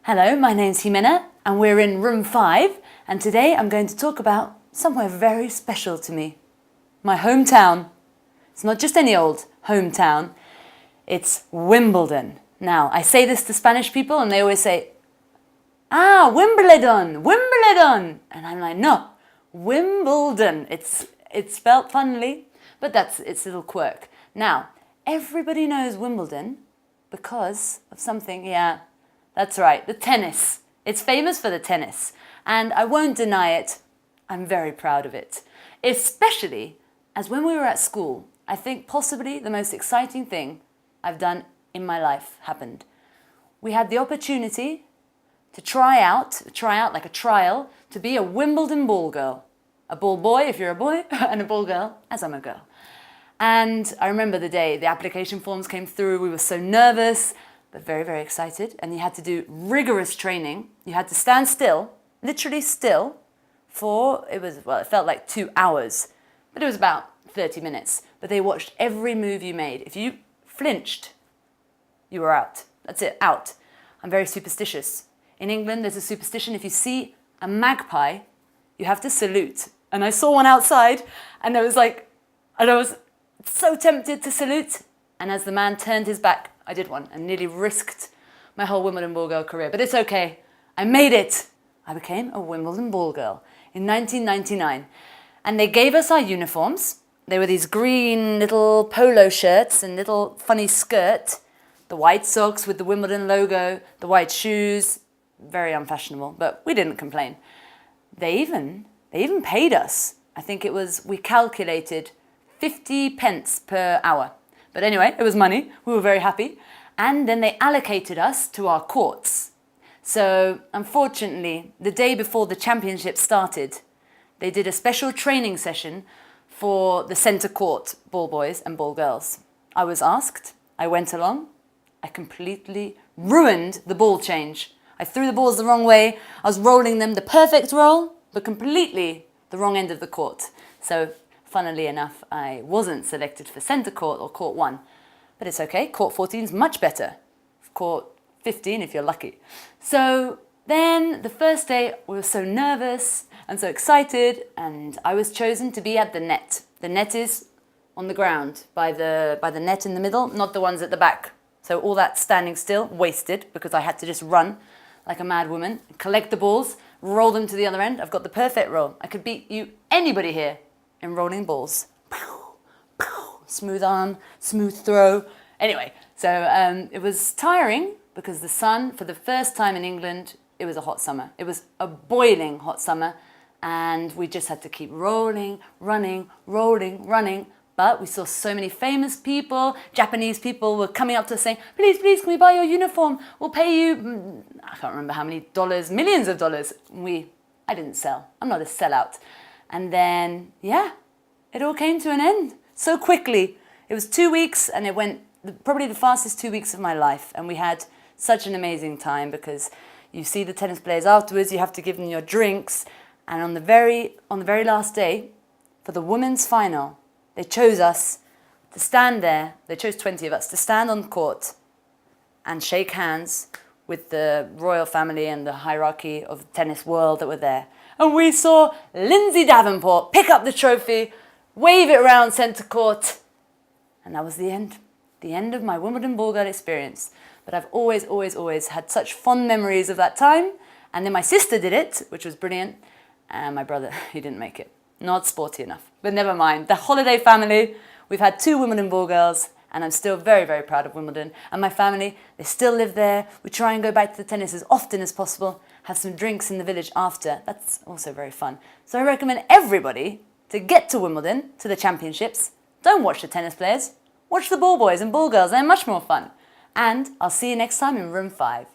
Hello, my name's Ximena and we're in room 5 and today I'm going to talk about somewhere very special to me. My hometown. It's not just any old hometown, it's Wimbledon. Now, I say this to Spanish people and they always say, Wimbledon, Wimbledon. And I'm like, no, Wimbledon. It's spelt funnily, but that's its little quirk. Now, everybody knows Wimbledon because of something, that's right, the tennis. It's famous for the tennis, and I won't deny it, I'm very proud of it. Especially as when we were at school, I think possibly the most exciting thing I've done in my life happened. We had the opportunity to try out like a trial, to be a Wimbledon ball girl. A ball boy if you're a boy, and a ball girl as I'm a girl. And I remember the day the application forms came through, we were so nervous, but very, very excited. And you had to do rigorous training. You had to stand still, literally still, for, it felt like 2 hours, but it was about 30 minutes. But they watched every move you made. If you flinched, you were out. That's it, out. I'm very superstitious. In England, there's a superstition, if you see a magpie, you have to salute. And I saw one outside, and I was so tempted to salute. And as the man turned his back, I did one and nearly risked my whole Wimbledon ball girl career. But it's okay. I made it. I became a Wimbledon ball girl in 1999. And they gave us our uniforms. They were these green little polo shirts and little funny skirt, the white socks with the Wimbledon logo, the white shoes. Very unfashionable, but we didn't complain. They even paid us. I think we calculated 50 pence per hour. But anyway, it was money. We were very happy. And then they allocated us to our courts. So unfortunately, the day before the championship started, they did a special training session for the centre court ball boys and ball girls. I was asked. I went along. I completely ruined the ball change. I threw the balls the wrong way. I was rolling them the perfect roll, but completely the wrong end of the court. So funnily enough, I wasn't selected for centre court or court 1. But it's okay, court 14 is much better. Court 15 if you're lucky. So then the first day we were so nervous and so excited, and I was chosen to be at the net. The net is on the ground by the net in the middle, not the ones at the back. So all that standing still, wasted, because I had to just run like a mad woman, collect the balls, roll them to the other end. I've got the perfect roll. I could beat anybody here in rolling balls. Pow, pow, smooth arm, smooth throw. Anyway, so it was tiring because the sun, for the first time in England, it was a hot summer. It was a boiling hot summer, and we just had to keep rolling, running, rolling, running. But we saw so many famous people. Japanese people were coming up to us saying, please, please, can we buy your uniform? We'll pay you, I can't remember how many dollars, millions of dollars. I didn't sell. I'm not a sellout. And then, it all came to an end so quickly. It was 2 weeks and it went probably the fastest 2 weeks of my life. And we had such an amazing time because you see the tennis players afterwards, you have to give them your drinks. And on the very last day, for the women's final, they chose us to stand there. They chose 20 of us to stand on court and shake hands with the royal family and the hierarchy of the tennis world that were there. And we saw Lindsay Davenport pick up the trophy, wave it around centre court. And that was the end of my Wimbledon ball girl experience. But I've always, always, always had such fond memories of that time. And then my sister did it, which was brilliant. And my brother, he didn't make it. Not sporty enough, but never mind. The holiday family, we've had 2 Wimbledon ball girls, and I'm still very, very proud of Wimbledon. And my family, they still live there. We try and go back to the tennis as often as possible, have some drinks in the village after. That's also very fun. So I recommend everybody to get to Wimbledon, to the championships. Don't watch the tennis players. Watch the ball boys and ball girls. They're much more fun. And I'll see you next time in room 5.